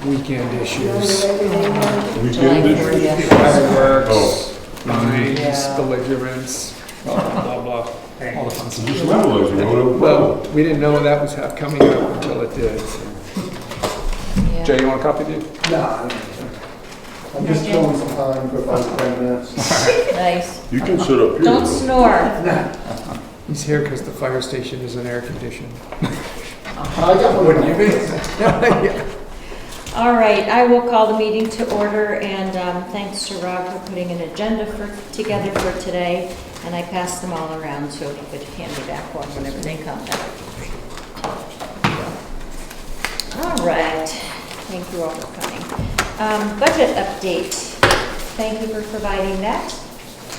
weekend issues. Weekend issues? Fireworks, mines, Yeah. belligerents, blah, blah, blah, all the fun Just stuff. realized you don't have. Well, we didn't know that was coming up until it did. so. Yeah. Jay, you want a copy, dude? Nah, I'm just killing some time for about 10 minutes. Nice. You can sit up here. Don't though. snore. He's here because the fire station isn't air conditioned. I got one. Wouldn't you be? Yeah. All right, I will call the meeting to order, and thanks to Rob for putting an agenda together for today, and I passed them all around, so if you could hand me back one whenever they come back. All right, thank you all for coming. Budget update, thank you for providing that.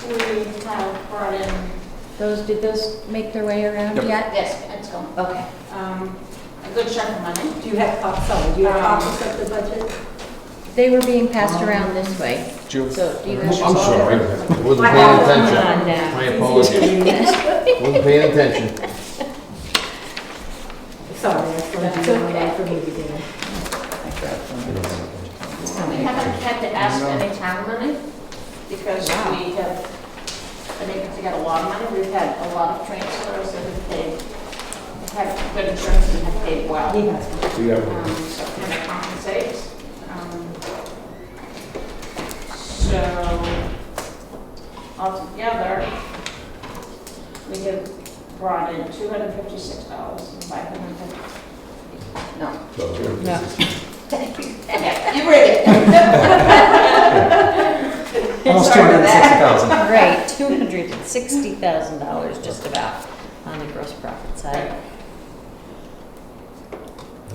We have brought in, Did those make their way around Yep. yet? yes, it's gone, Okay. a good chunk of money. Do you have copies of the budget? They were being passed around this way, Jules? so do you guys? I'm sorry, wasn't I paying have Hold attention. on now. My apologies, wasn't paying attention. Sorry, that's what That's you okay. from the beginning. We haven't had to ask any town money because Wow. we have been able to get a lot of money. We've had a lot of transfers that have paid, have had good insurance and have paid well. He has one. So it kind of compensates. So altogether, we have brought in $256,550. No. No. Yeah, you read it. Almost Sorry about that. 260,000. Right, $260,000 just about on the gross profit side.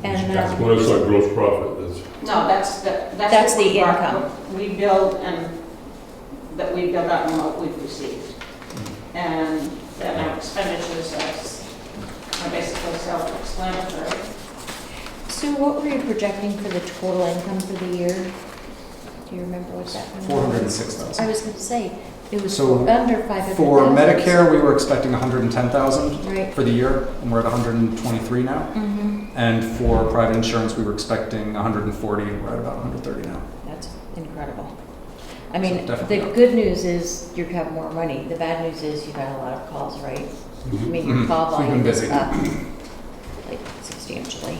And When it's like gross profit, that's. No, that's That's what the we brought- income. what we build and, that we build out and what we've received. And then our expenditures are basically self-explanatory. Sue, what were you projecting for the total income for the year? Do you remember what that number was? 406,000. I was going to say, it was So, under 500,000. For Medicare, we were expecting 110,000 Right. for the year, and we're at 123 now. Mm-hmm. And for private insurance, we were expecting 140, and we're at about 130 now. That's incredible. I mean, So definitely the up. good news is you have more money. The bad news is you've had a lot of calls, right? I mean, your Mhm. call We've been volume is busy. up like substantially.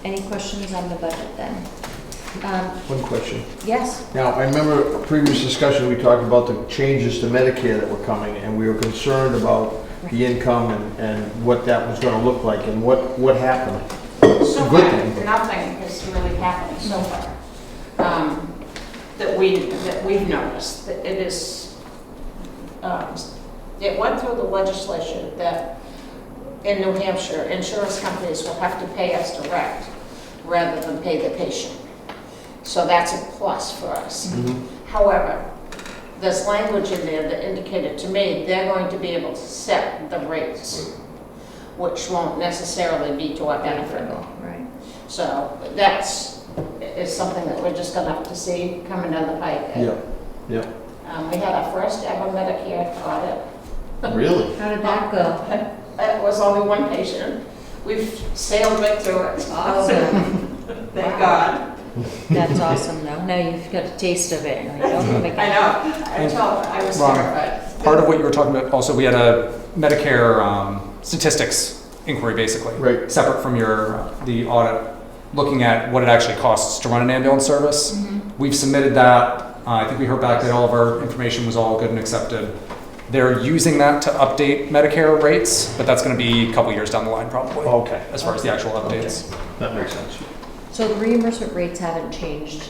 Any questions on the budget then? One question. Yes, Now, I remember a previous discussion, we talked about the changes to Medicare that were coming, and we were concerned about the income and what that was gonna look like, and what happened. So Good far, thing. nothing has really happened so far. That we've noticed, that it is, it went through the legislature that in New Hampshire, insurance companies will have to pay us direct rather than pay the patient. So that's a plus for us. However, there's language in there that indicated to me they're going to be able to set the rates, which won't necessarily be to our benefit. right. So that's, is something that we're just gonna have to see coming down the pike. Yeah, We had our first ever Medicare audit. really? How did that go? It was only one patient. We've sailed right through it. Awesome. Thank God. That's awesome though. Now you've got a taste of it. and you don't come I again. know. I was Ron, terrified. Part of what you were talking about, also, we had a Medicare statistics inquiry, basically. Right. Separate from the audit, looking at what it actually costs to run an ambulance service. Mhm. We've submitted that. I think we heard back that all of our information was all good and accepted. They're using that to update Medicare rates, but that's going to be a couple years down the line probably, Okay, as far as the actual updates. that makes sense. So the reimbursement rates haven't changed.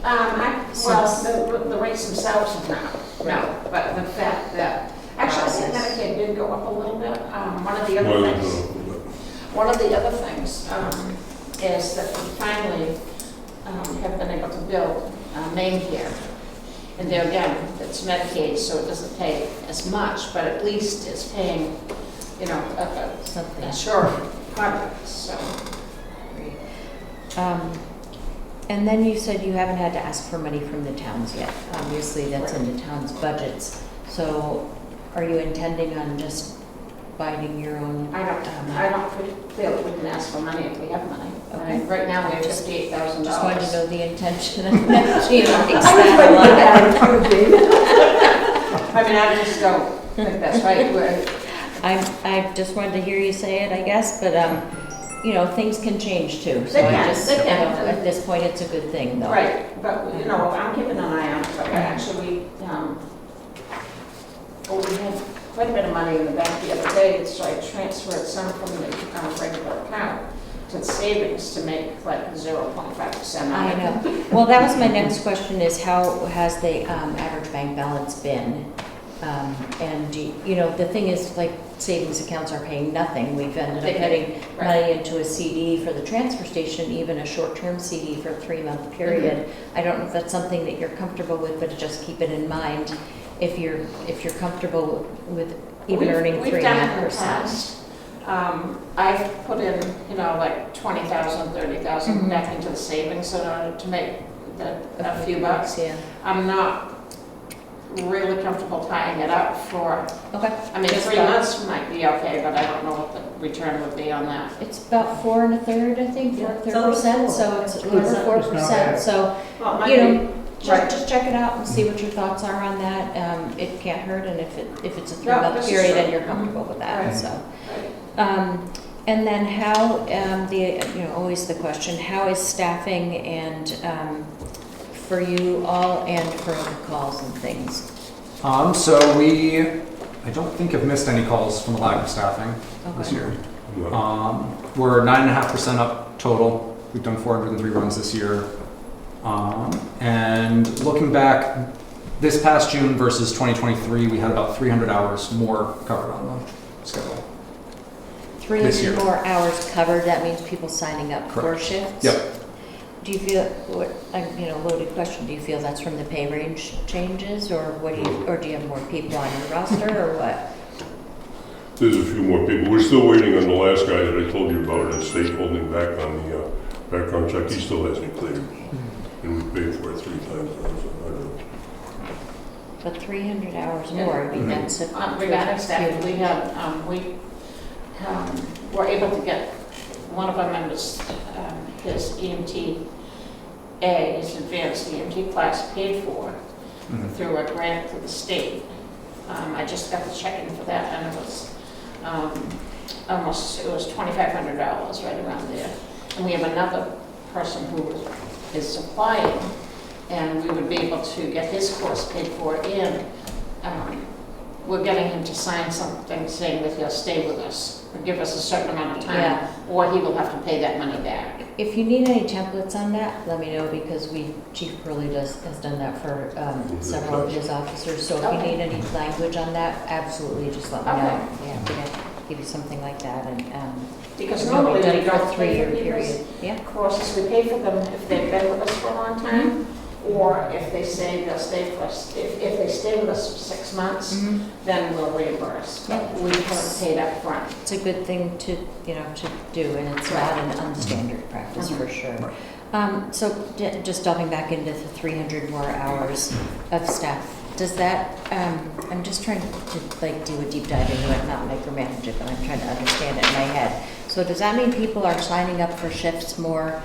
The rates themselves have not, no, but the fact that, actually, I think Medicare did go up a little bit. One of the other things is that we finally have been able to build main care. And there again, it's Medicaid, so it doesn't pay as much, but at least it's paying, you know, Something. a short product, so. And then you said you haven't had to ask for money from the towns yet. Obviously, that's in the town's budgets. So are you intending on just biding your own. I don't feel we can ask for money if we have money. I mean, Okay. right now, we have $58,000. Just wanted to know the intention of that. Gee, it makes I was that a waiting lot. for that too, David. I mean, I just don't think that's right. I just wanted to hear you say it, I guess, but, you know, things can change too. So They I can, just, they you can. know, at this point, it's a good thing though. Right, but, you know, I'm keeping an eye on it, but actually, we had quite a bit of money in the bank the other day, so I transferred some from the regular account to savings to make like 0.5% on I it. know. Well, that was my next question is how has the average bank balance been? And you know, the thing is like savings accounts are paying nothing. We've ended They up pay, putting right. money into a CD for the transfer station, even a short-term CD for a 3-month period. I don't know if that's something that you're comfortable with, but just keep it in mind if you're comfortable with even earning We've done it in the 3.5%. past. I've put in, you know, like 20,000, 30,000 Mhm. back into the savings in order to make a few bucks. Yeah. I'm not really comfortable tying it up for, Okay. I mean, Just 3 about- months might be okay, but I don't know what the return would be on that. It's about 4 1/3, I think, Yeah, 4%, so it's over It's not 4%. bad. So, Well, it you might know, be, just check it out and see what your thoughts are on that. It can't hurt, and if it's a No, 3-month this is period, true. then you're comfortable with that, Right. so. right. And then how, always the question, how is staffing and, for you all and for other calls and things? So I don't think have missed any calls from a lack of staffing this Okay. year. No. We're 9.5% up total. We've done 403 runs this year. And looking back, this past June versus 2023, we had about 300 hours more covered on the schedule. 300 year. more hours covered, that means people signing up for Correct. shifts? Yep. Do you feel, loaded question, do you feel that's from the pay range changes, or or do you have more people on your roster, or what? There's a few more people. We're still waiting on the last guy that I told you about, the state holding back on the background check. He still hasn't cleared. And we paid for it 3 times. I don't know. But 300 hours more, I mean, that's a. Regarding staff, we have, were able to get one of our members, his EMT, his advanced EMT class paid for through a grant to the state. I just got the check in for that, and it was it was $2,500, right around there. And we have another person who is supplying, and we would be able to get his course paid for, and we're getting him to sign something saying that he'll stay with us, or give us a certain amount of time, Yeah. or he will have to pay that money back. If you need any templates on that, let me know, because Chief Curley has done that for several of his officers. So if you Okay. need any language on that, absolutely just let me know. Okay. Yeah, I'm gonna give you something like that, and, Because you know, normally we've done we it for a don't pay 3-year for period. people's Yeah, courses, we pay for them if they've been with us for a long time, or if they say they'll stay for us, if they stay with us for 6 months, Mhm. then we'll reimburse. But we haven't paid up front. It's a good thing to do, and it's not an unstandard practice for sure. So just delving back into the 300 more hours of staff, does that, I'm just trying to do a deep dive into it, not micromanage it, but I'm trying to understand it in my head. So does that mean people are signing up for shifts more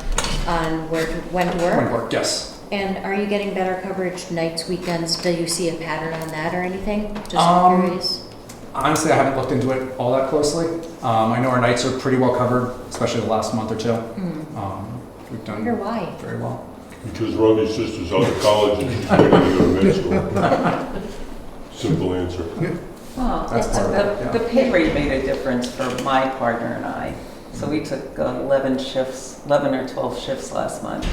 on when to When work? work, yes. And are you getting better coverage nights, weekends? Do you see a pattern on that or anything? Just Um, curious. Honestly, I haven't looked into it all that closely. I know our nights are pretty well covered, especially the last month or two. We've I wonder done why. very well. Because Robbie's sister's out of college and she's waiting to go to med school. Simple answer. Well, That's part of it, yeah. the pay rate made a difference for my partner and I. So we took 11 or 12 shifts last month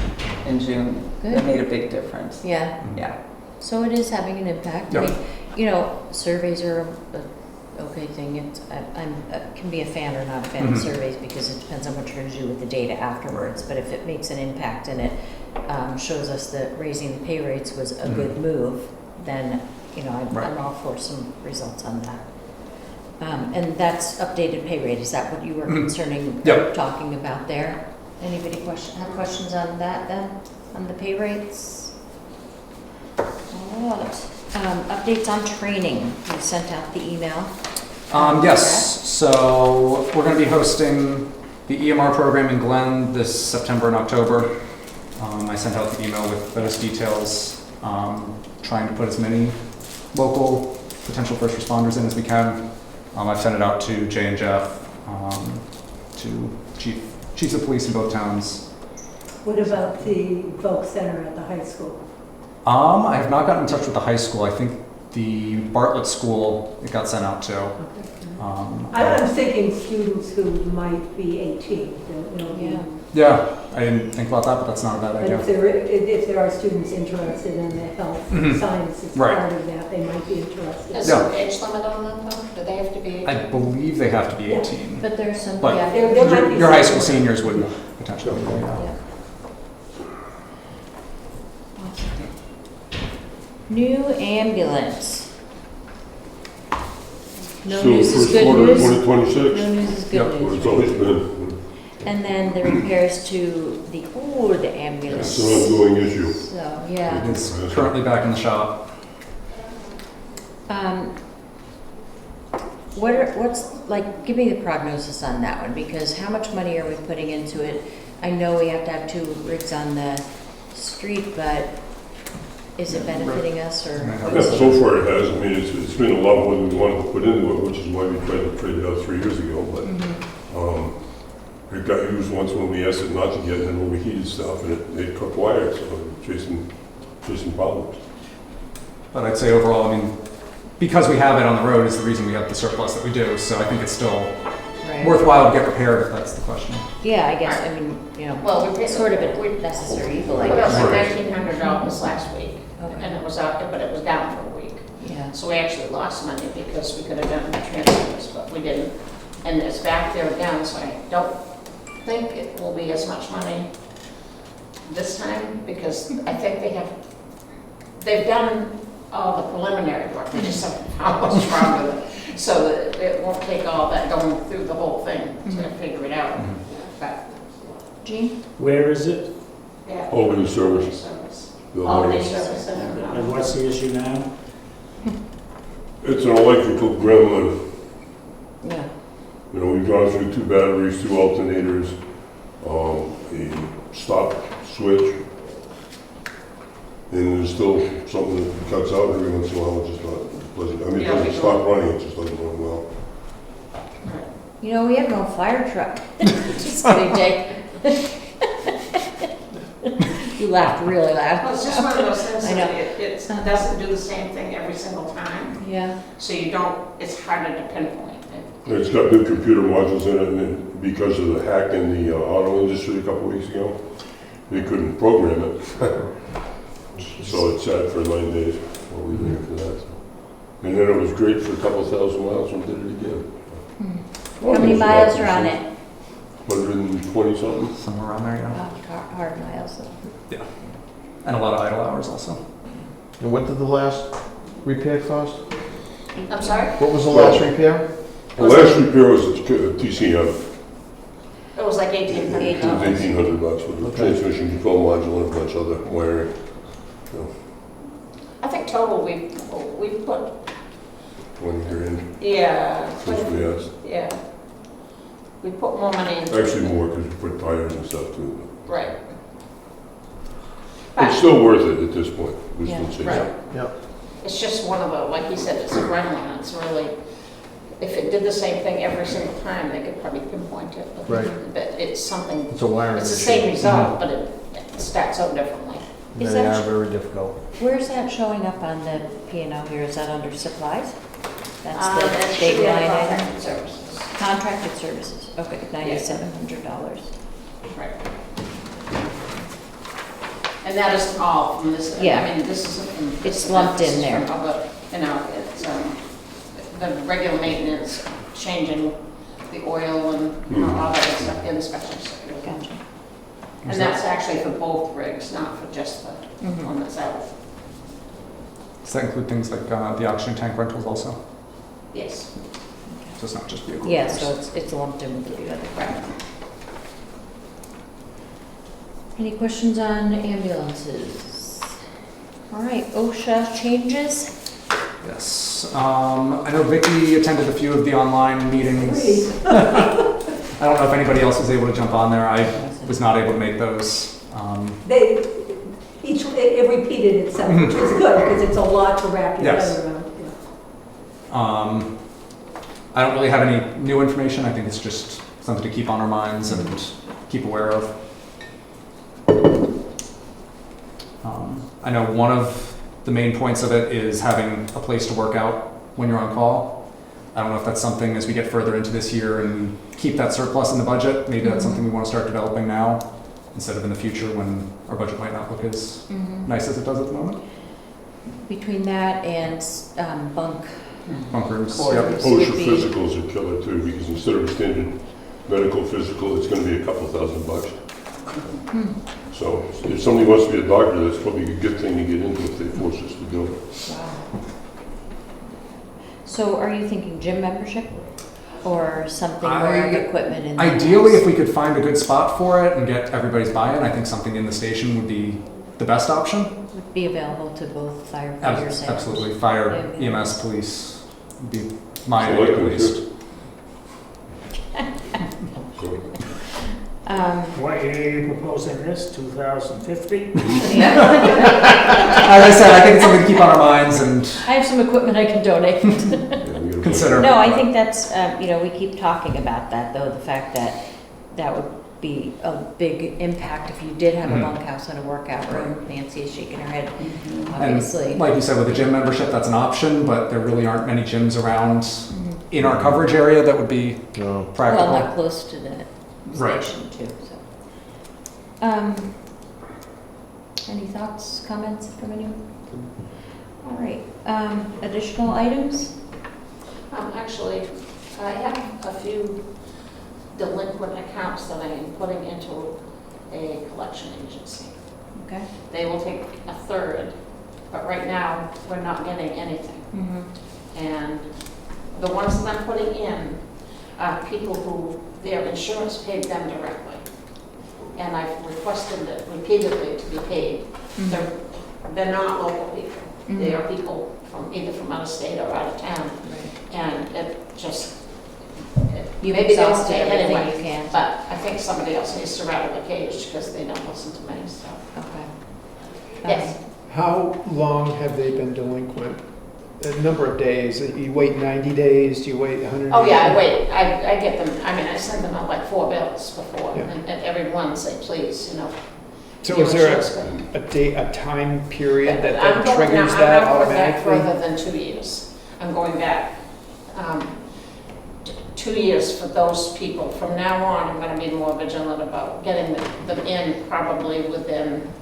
in June. Good. It made a big difference. Yeah. Yeah. So it is having an impact. I Yeah. mean, surveys are a okay thing. I can be a fan or not a fan of Mhm. surveys because it depends on what you're going to do with the data afterwards. But if it makes an impact and it shows us that raising the pay rates was a good move, then Right. I'm all for some results on that. And that's updated pay rate. Is that what you were Yep. talking about there? Anybody have questions on that then? On the pay rates? All right. Updates on training. We sent out the email. Yes, so we're going to be hosting the EMR program in Glen this September and October. I sent out the email with those details, trying to put as many local potential first responders in as we can. I've sent it out to Jay and Jeff, to chiefs of police in both towns. What about the Volk Center at the high school? I have not gotten in touch with the high school. I think the Bartlett School it got sent out to. I'm thinking students who might be 18, you know. Yeah. Yeah, I didn't think about that, but that's not a bad But idea. if there are students interested in the health Mhm. sciences Right. part of that, they might be interested. Is there an age limit on them though? Do they have to be? I believe they have to be Yeah. 18. But there's some, But yeah. There might be Your high school some- seniors would potentially. Yeah. Yeah. New ambulance. No So news is first good quarter news. 2026, No news is Yep. good where news. it's always been. And then the repairs to the ambulance. It's an ongoing issue. So, yeah. It is currently back in the shop. Give me the prognosis on that one, because how much money are we putting into it? I know we have to have 2 rigs on the street, but is it benefiting us or? Yeah, so far it has. I mean, it's been a lot more than we wanted to put into it, which is why we tried to trade it out 3 years ago. But it got used once when we asked it not to get, and then overheated stuff, and it cut wire, so chasing problems. But I'd say overall, I mean, because we have it on the road is the reason we have the surplus that we do. So I think it's still Right. worthwhile to get repaired if that's the question. Yeah, I guess, I mean, Well, we it's sort of a necessary evil, I Put up guess. like Right. $1,900 last week, and Okay, it was out, but it was down for a week. yeah. So we actually lost money because we could have done transfers, but we didn't. And it's back there again, so I don't think it will be as much money this time, because I think they've done all the preliminary work, they just haven't found what's wrong with it. So that it won't take all that going through the whole thing to figure it out. But, Jean? Where is it? yeah. Albany service. Service. The Albany lines. Service Center. And what's the issue now? It's an electrical gremlin. Yeah. You know, we've gone through 2 batteries, 2 alternators, a stop switch. And there's still something that cuts out every once in a while, which is not pleasant. I mean, it Yeah, doesn't we stop running, it just doesn't run well. You know, we have no fire truck. Just kidding, Jake. You laughed really loud. Well, it's just one of those things I know. that it doesn't do the same thing every single time, Yeah. so you don't, it's harder to pinpoint. It's got new computer modules in it, and then because of the hack in the auto industry a couple weeks ago, they couldn't program it. So it sat for 9 days while we waited for that. And then it was great for a couple thousand miles and did it again. How many miles are on it? 120 something. Somewhere around there, yeah. Hard miles. Yeah. And a lot of idle hours also. And what did the last repair cost? I'm sorry? What was the last repair? The last repair was a TCM. It was like $1,800. It was $1,800 with the Okay. transmission control module and a bunch of other wiring. I think total we put, 20 grand, yeah, since we asked. yeah. We put more money into it. Actually more, because we put tires and stuff too. Right. It's But still worth it at this point. We Yeah. still say Right. Yep. it's just one of the, like you said, it's a gremlin, it's really, if it did the same thing every single time, they could probably pinpoint it. But- Right. But it's something, It's a wiring it's the issue. same result, but it starts out differently. Is They that- are very difficult. Where's that showing up on the P&L here? Is that under supplies? That's That the should big be line under item? contracted services. Contracted services, okay, $9,700. Right. And that is all from this, Yeah. I mean, this isn't from. It's lumped in this is there. from other, you know, it's, the regular maintenance, changing the oil and you know, all that stuff, inspections. Gotcha. And that's actually for both rigs, not for just the Mhm. one that's out. Does that include things like the oxygen tank rentals also? Yes. So it's not just vehicle Yeah, repairs. so it's lumped in with the other crap. Any questions on ambulances? All right, OSHA changes? Yeah. announcements. I know Vicky attended a few of the online meetings. I don't know if anybody else was able to jump on there. I was not able to make those. It repeated itself, which is good, because it's a lot to wrap your Yes. head around. Yeah. I don't really have any new information. I think it's just something to keep on our minds and keep aware of. I know one of the main points of it is having a place to work out when you're on call. I don't know if that's something as we get further into this year and keep that surplus in the budget, maybe that's something we want to start developing now instead of in the future when our budget might not look as nice as it does at the moment. Between that and bunk. Bunkers. Or- Yep. OSHA Would be- physicals are killer too, because instead of a standard medical physical, it's gonna be a couple $1,000. So if somebody wants to be a doctor, that's probably a good thing to get into if they force us to do it. Wow. So are you thinking gym membership or something more of equipment in the Ideally, house? if we could find a good spot for it and get everybody's buy-in, I think something in the station would be the best option. Would be available to both firefighters and... Absolutely. Fire, Yeah. EMS, police would be my So idea like at them least. too. So, What year are you proposing this, 2050? As I said, I think it's something to keep on our minds and I have some equipment I can donate. yeah, we gotta- consider. No, I think that's, we keep talking about that, though, the fact that that would be a big impact if you did have a Mhm. bunkhouse and a workout room. Nancy is shaking her head, And obviously. like you said, with the gym membership, that's an option, but there really aren't many gyms around in our coverage area that would be No. practical. Well, not close to the Right. station, too, so. Any thoughts, comments from anyone? All right, additional items? Actually, I have a few delinquent accounts that I am putting into a collection agency. Okay. They will take a third, but right now, we're not getting anything. Mm-hmm. And the ones that I'm putting in are people who, their insurance paid them directly. And I've requested it repeatedly to be paid. They're not local people. They are people from, either from out of state or out of town. And it just, You've maybe they won't exhausted pay everything anyway. you can. But I think somebody else needs to rattle the cage because they don't listen to me, so. Okay. Yes. How long have they been delinquent? A number of days? You wait 90 days? Do you wait 100? Oh, yeah, I wait. I get them, I mean, I send them out like 4 bills before. Yeah. And every one say, please, So your is there insurance company. a time period that I'm going- triggers that I'm not going back automatically? further than 2 years. I'm going back 2 years for those people. From now on, I'm going to be more vigilant about getting them in probably within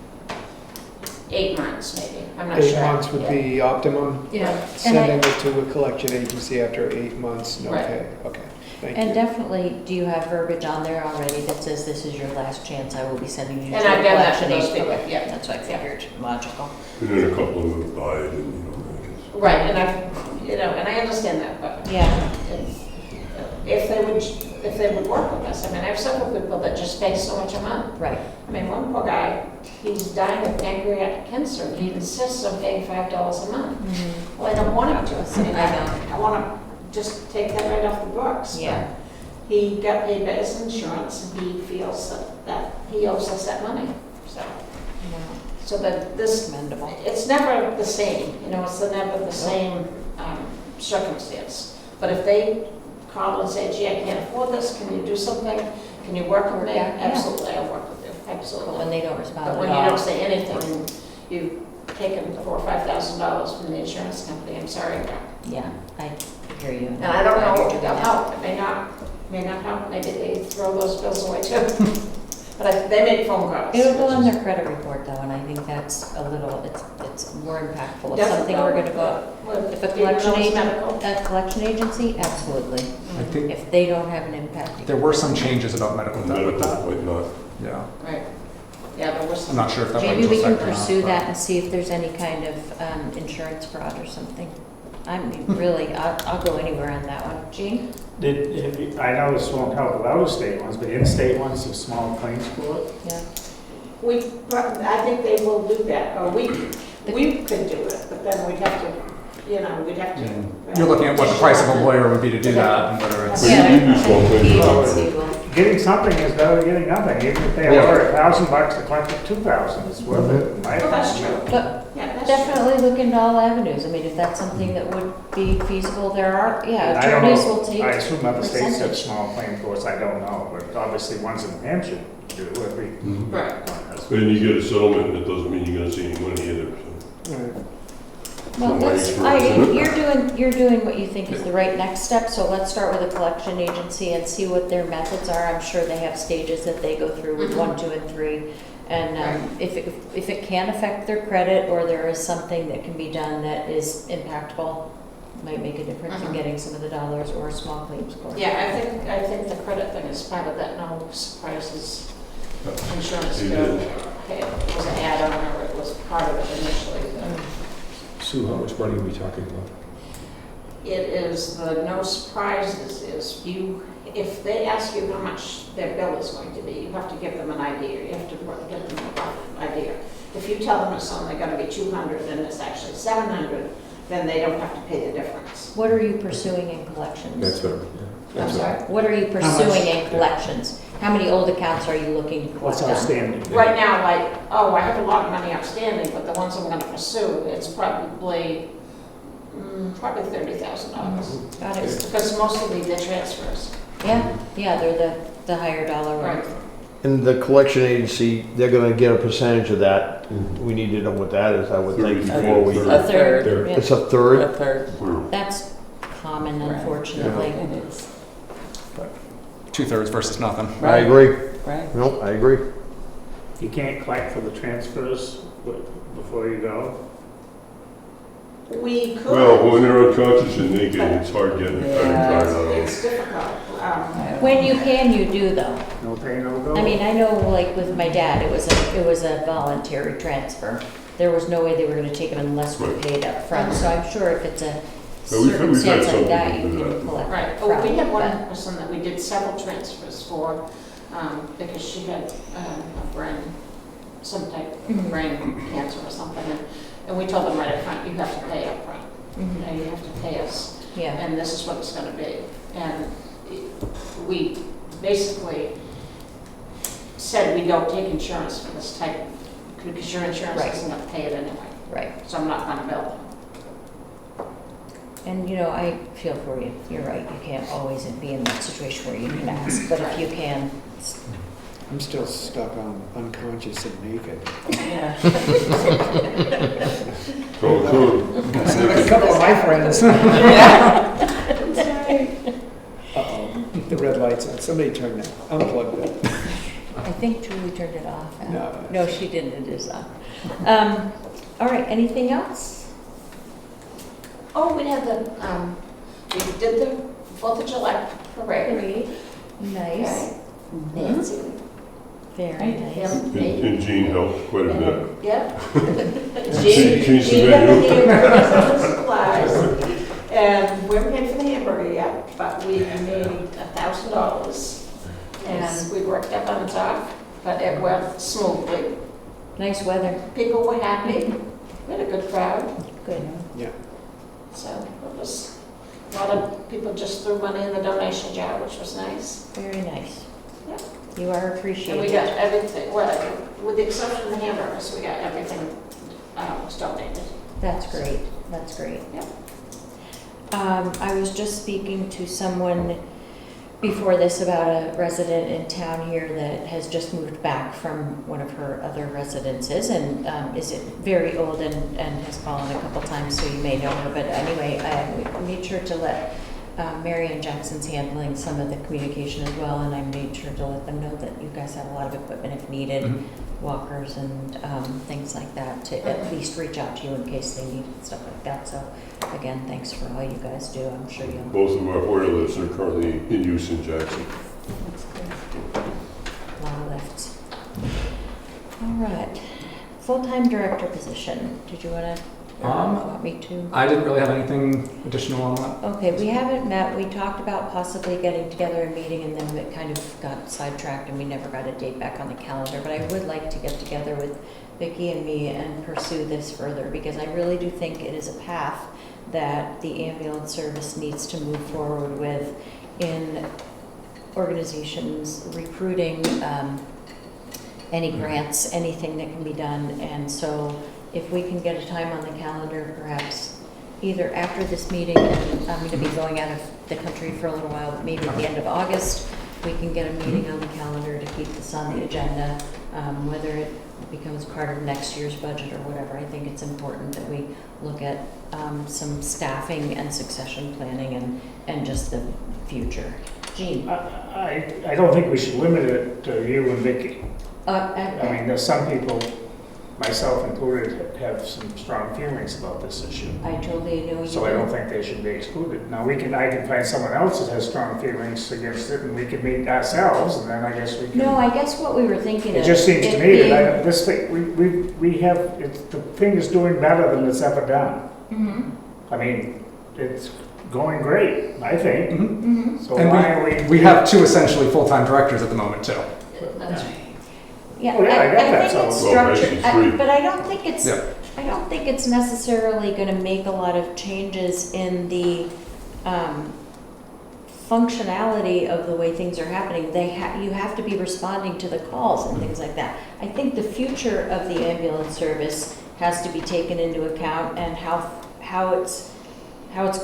8 months, maybe. I'm not sure. 8 months would Yeah. be optimum? Yeah, and Sending it to a collection agency after 8 months, no Right. pay? Okay, thank And you. definitely, do you have verbiage on there already that says this is your last chance, I will be sending you to a And I've done that to collection those agency? people, Okay, yeah. That's what I figured, logical. And then a couple of them have died and, Right, and and I understand that, but Yeah, if they would work with us, I mean, I have several people that just pay so much a month. right. I mean, one poor guy, he's dying of pancreatic cancer, and he insists on paying $5 a month. Well, I don't want him to. I mean, I know. I want to just take that right off the books. But Yeah. he got paid by his insurance, and he feels that he owes us that money, so. So that this, Commendable. it's never the same, it's never the same circumstance. But if they call and say, gee, I can't afford this, can you do something? Can you work with me? Work out, yeah. Absolutely, I'll work with you, But absolutely. when they don't respond But at when you don't all. say anything, and you've taken $4,000 or $5,000 from the insurance company, I'm sorry. Yeah, I hear you. And I don't know Glad if you're doing that'll that. help, it may not help, maybe they throw those bills away too. But they make phone calls. It'll go on their credit report though, and I think that's a little, it's more impactful. If Does it something though? were gonna go, With- if a even though collection it's agent, medical? a collection agency, absolutely. I think If they don't have an impact. there were some changes about medical debt with medical, that. might not. Yeah. Right. Yeah, there was I'm some. not sure if that went Maybe into we can effect or not, pursue but- that and see if there's any kind of insurance fraud or something. I mean, really, I'll go anywhere on that one. Jean? I know this won't help with out-of-state ones, but in-state ones, have small claims court. Yeah. I think they will do that, or we could do it, but then we'd have to you know, we'd have to. You're looking at what the price of a lawyer would be to do that, and whether it's. But you do small The claims. agency will. Getting something is better than getting nothing. Even if they Yeah. were $1,000 to collect it, 2,000 is worth it. in my Well, that's opinion. true. But Yeah, that's true. definitely look into all avenues. I mean, if that's something that would be feasible, there are, yeah, I don't attorneys know. will take I assume other states have percentage. small claim courts, I don't know, but obviously ones in New Hampshire do, every Mhm. Right. one has. And you get a settlement, and it doesn't mean you're gonna see any money either, so. Right. Well, From my let's, experience. you're doing what you think is the right next step, so let's start with a collection agency and see what their methods are. I'm sure they have stages that they go through with 1, 2, and 3. And Right. if it can affect their credit, or there is something that can be done that is impactful, might make a difference in Mhm. getting some of the dollars, or a small claims court. Yeah, I think the credit thing is part of that no surprises insurance It bill. is. Okay, it was an add-on or it was part of it initially. but Sue, how much money are we talking about? It is, the no surprises is you, if they ask you how much their bill is going to be, you have to give them an idea. You have to give them a rough idea. If you tell them it's only gonna be 200 and it's actually 700, then they don't have to pay the difference. What are you pursuing in collections? That's what, yeah. I'm That's what- sorry? What are you much? pursuing in collections? How many old accounts are you looking to What's collect on? outstanding? Right now, like, oh, I have a lot of money outstanding, but the ones I'm gonna pursue, it's probably $30,000. Got it. Because mostly they're transfers. Yeah, they're the higher dollar Right. ones. And the collection agency, they're gonna get a percentage of that. We need to know what that is, I would think, before we. A third. Third. Yeah. It's a third? A third. That's common, Right. unfortunately. It is. 2/3 versus nothing. I agree. Right. No, I agree. You can't collect for the transfers before you go? We could. Well, when they're unconscious and naked, it's hard getting a credit Yeah. card out of them. It's difficult. When you can, you do though. No pay, no go? I mean, I know like with my dad, it was a voluntary transfer. There was no way they were gonna take him unless we Right. paid up front. So I'm sure if it's a But we've had circumstance some like that, people you do can that. collect Right, it oh, we from. had one but- person that we did several transfers for, because she had a brain, some type of Mhm. brain cancer or something, and we told them right up front, you have to pay up front. Mhm. You have to pay us, Yeah, and this is what it's gonna be. And we basically said we don't take insurance for this type, because your insurance Right. isn't gonna pay it anyway, right. so I'm not gonna bill them. And, you know, I feel for you. You're right. You can't always be in that situation where you can ask, but if you can, I'm still stuck on unconscious and naked. Yeah. So, A couple of my friends. Uh-oh, the red light's on. Somebody turn that, unplug that. I think Julie turned it off. No. No, she didn't. It is on. All right, anything else? Oh, we had we did the 4th of July parade. Great. Nice. Okay. Nancy. Very nice. Him, me. and Jean helped quite a bit. Yeah. She changed the got menu. hamburgers and the supplies, and we haven't paid for the hamburger yet, but we made $1,000, and we worked up on top, but it went smoothly. Nice weather. People were happy, we had a good crowd, Good. so it was, a lot of people just threw money in the donation jar, which was nice. Very nice. Yeah. You are And we appreciated. got everything, well, with the exception of the hamburgers, we got everything was donated. That's great. That's great. Yep. I was just speaking to someone before this about a resident in town here that has just moved back from one of her other residences and is very old and has fallen a couple times, so you may know her. But anyway, I made sure to let Marion Jackson's handling some of the communication as well, and I made sure to let them know that you guys have a lot of equipment if needed, walkers and things like that, to at least reach out to you in case they need stuff like that. So again, thanks for all you guys do. I'm sure you'll. Both of our Hoyer lifts are currently in use in Jackson. A lot of lifts. All right. Full-time director position. Did you want me to? I didn't really have anything additional on that. Okay, we haven't met. We talked about possibly getting together a meeting and then it kind of got sidetracked and we never got a date back on the calendar. But I would like to get together with Vicki and me and pursue this further because I really do think it is a path that the ambulance service needs to move forward with in organizations recruiting, any grants, anything that can be done. And so if we can get a time on the calendar, perhaps either after this meeting, and I'm going to be going out of the country for a little while, but maybe at the end of August, we can get a meeting on the calendar to keep this on the agenda, whether it becomes part of next year's budget or whatever. I think it's important that we look at some staffing and succession planning and just the future. Jean? I don't think we should limit it to you and Vicki. I mean, there's some people, myself included, have some strong feelings about this issue. I totally know you. So I don't think they should be excluded. Now, I can find someone else that has strong feelings against it, and we can meet ourselves, and then I guess we can. No, I guess what we were thinking of. It just seems to me that this thing, we have, the thing is doing better than it's ever done. Mm-hmm. I mean, it's going great, I think. Mm-hmm. So And why are we have 2 essentially full-time directors at the moment too. That's right. Yeah, Oh, yeah, I got that, I think it's so- Well, structured, actually, three. but I don't think it's, Yeah. I don't think it's necessarily gonna make a lot of changes in the, functionality of the way things are happening. You have to be responding to the calls and things like that. I think the future of the ambulance service has to be taken into account, and how it's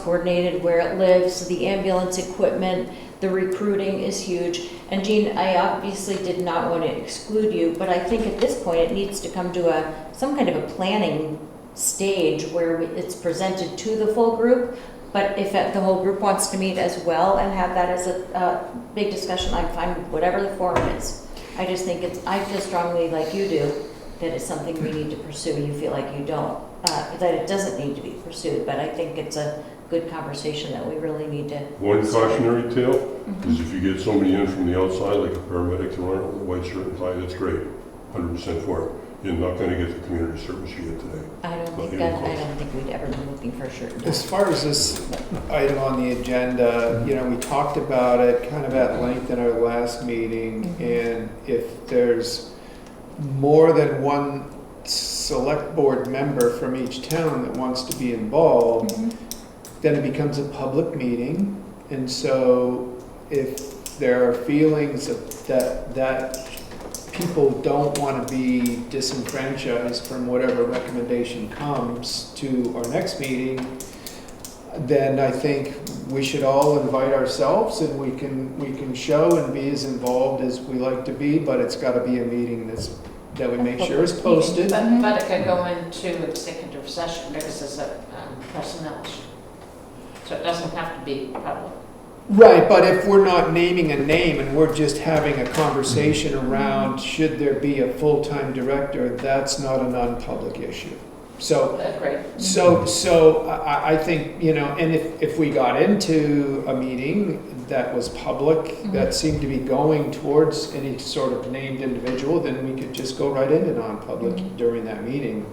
coordinated, where it lives, the ambulance equipment, the recruiting is huge. And Jean, I obviously did not want to exclude you, but I think at this point it needs to come to some kind of a planning stage where it's presented to the full group. But if the whole group wants to meet as well and have that as a big discussion, I'm fine with whatever the forum is. I just think I feel strongly like you do, that it's something we need to pursue. You feel like you don't, that it doesn't need to be pursued, but I think it's a good conversation that we really need to. One cautionary tale is if you get somebody in from the outside, like a paramedic, to run it with a white shirt and tie, that's great, 100% for it. You're not going to get the community service you get today. I don't think we'd ever be looking for a shirt. As far as this item on the agenda, we talked about it kind of at length in our last meeting, and if there's more than one select board member from each town that wants to be involved, then it becomes a public meeting. And so if there are feelings that people don't want to be disenfranchised from whatever recommendation comes to our next meeting, then I think we should all invite ourselves, and we can show and be as involved as we like to be, but it's got to be a meeting that we make sure is posted. But it could go into executive session because it's a personnel issue. So it doesn't have to be public. Right, but if we're not naming a name and we're just having a conversation around should there be a full-time director, that's not a non-public issue. So, Great. I think, and if we got into a meeting that was public, that seemed to be going towards any sort of named individual, then we could just go right into non-public during that meeting.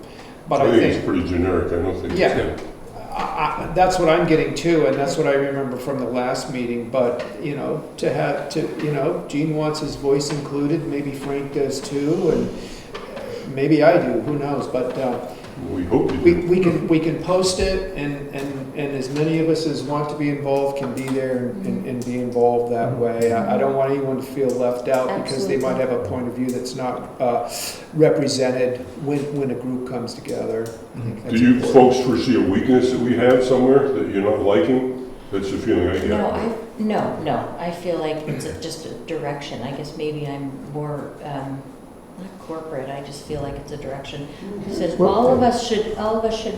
But I think it's pretty generic, I don't think it's good. That's what I'm getting to, and that's what I remember from the last meeting. But Gene wants his voice included. Maybe Frank does too, and maybe I do. Who knows? But we hope you do. we can post it, and as many of us as want to be involved can be there and be involved that way. I don't want anyone to feel left out because they might have a point of view that's not represented when a group comes together. I think that's Do you important. folks foresee a weakness that we have somewhere that you're not liking? That's the feeling I get. No, I feel like it's just a direction. I guess maybe I'm more, not corporate, I just feel like it's a direction. So all of us should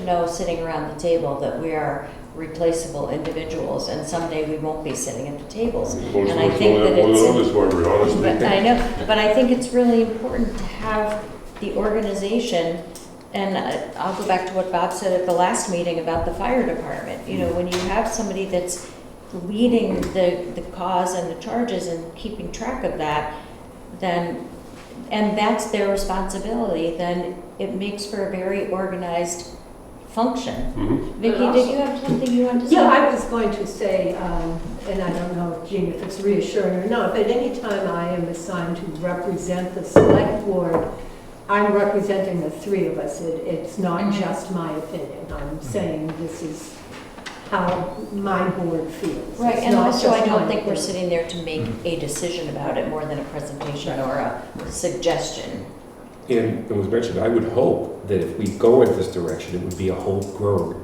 know, sitting around the table, that we are replaceable individuals, and someday we won't be sitting at the tables. Most And of I us think don't that have one of it's, those, Barbara, honestly. I know, but I think it's really important to have the organization. And I'll go back to what Bob said at the last meeting about the fire department. When you have somebody that's leading the cause and the charges and keeping track of that, then, and that's their responsibility, then it makes for a very organized function. Vicki, did you have something you wanted to say? Yeah, I was going to say, and I don't know, Jean, if it's reassuring or not, but anytime I am assigned to represent the select board, I'm representing the three of us. It's not just my opinion. I'm saying this is how my board feels. Right, It's and not also I just don't my think we're thing. sitting there to make a decision about it more than a presentation or a suggestion. And it was mentioned, I would hope that if we go in this direction, it would be a homegrown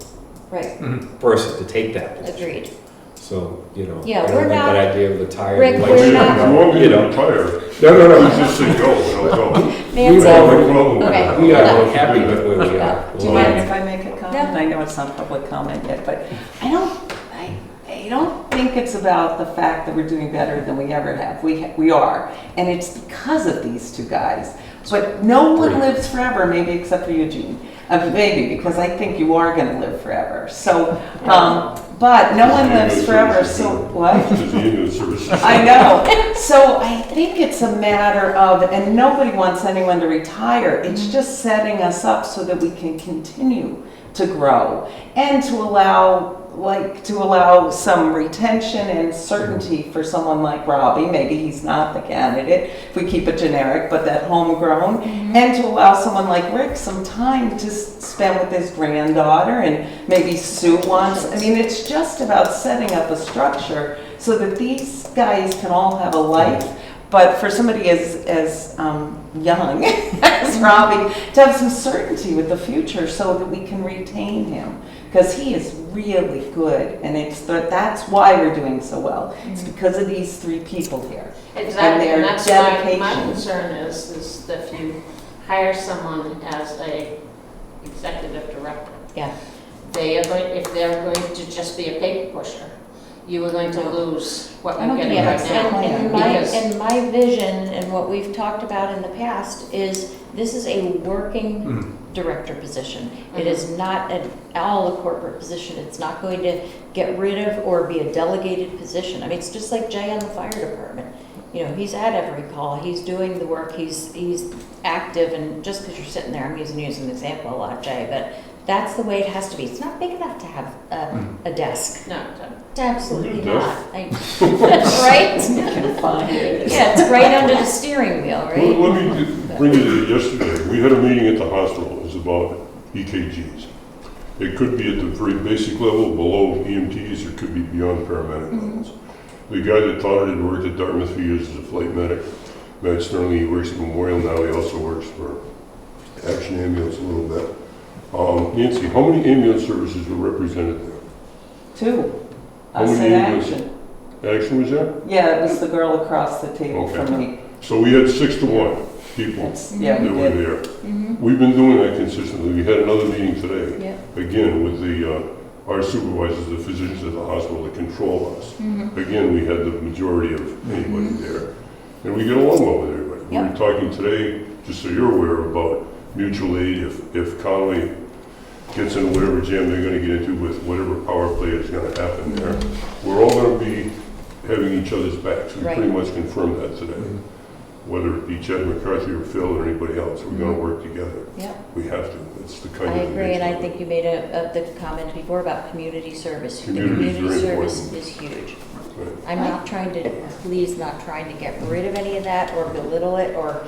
Right, person to take that position. agreed. So, Yeah, I don't we're like not- that idea of the tire. Rick, like- we're If not- you want me You to know. retire, No, you just say go, and I'll go. I have Nancy, no problem with Okay. that. We are No. happy with where we are. Do you mind if I make a comment? Yeah. I know it's not public comment yet, but I don't think it's about the fact that we're doing better than we ever have. We are, and it's because of these two guys. But no one lives forever, maybe except for Eugene. Maybe, because I think you are going to live forever. So, but no one lives forever, so what? It's the ambulance service. I know. So I think it's a matter of, and nobody wants anyone to retire. It's just setting us up so that we can continue to grow and to allow some retention and certainty for someone like Robbie. Maybe he's not the candidate if we keep it generic, but that homegrown, and to allow someone like Rick some time to spend with his granddaughter, and maybe Sue wants. I mean, it's just about setting up a structure so that these guys can all have a life. But for somebody as young as Robbie, to have some certainty with the future so that we can retain him, because he is really good, and that's why we're doing so well. It's because of these three people here. Exactly, And and their that's my dedication. concern is that if you hire someone as a executive director, Yeah. if they're going to just be a paper pusher, you are going to lose what I you're don't getting think right that's now. the plan. And my vision and what we've talked about in the past is this is a working director position. It is not at all a corporate position. It's not going to get rid of or be a delegated position. I mean, it's just like Jay on the fire department. You know, he's at every call, he's doing the work, he's active, and just because you're sitting there, I'm using you as an example a lot, Jay, but that's the way it has to be. It's not big enough to have a desk. No, It's absolutely Desk? not. Right? Can find it. Yeah, it's right under the steering wheel, Well, right? let me bring you to yesterday. We had a meeting at the hospital. It was about EKGs. It could be at the very basic level, below EMTs, or it could be beyond paramedic levels. The guy that taught it had worked at Dartmouth for years as a flight medic. Matt Sternley, he works at Memorial now. He also works for Action Ambulance a little bit. Nancy, how many ambulance services were represented there? 2. How Us many in ambulance- action. Action was there? Yeah, it was the girl across the table Okay. from me. So we had 6-1 people Yeah, we that were did. there. We've been doing that consistently. We had another meeting today. Yeah. Again, with our supervisors, the physicians at the hospital that control us. Again, we had the majority of anybody there. And we get along well with everybody. We Yep. were talking today, just so you're aware, about mutual aid. If Conway gets into whatever jam they're gonna get into with whatever power play is gonna happen there, we're all gonna be having each other's backs. We Right. pretty much confirmed that today. Whether it be Chad McCarthy or Phil or anybody else, we're gonna work together. Yeah. We have to. It's the kind I of. agree, and I nature of it. think you made the comment before about community service. The Community is community very service important. is huge. Right. I'm not trying to, please not trying to get rid of any of that or belittle it or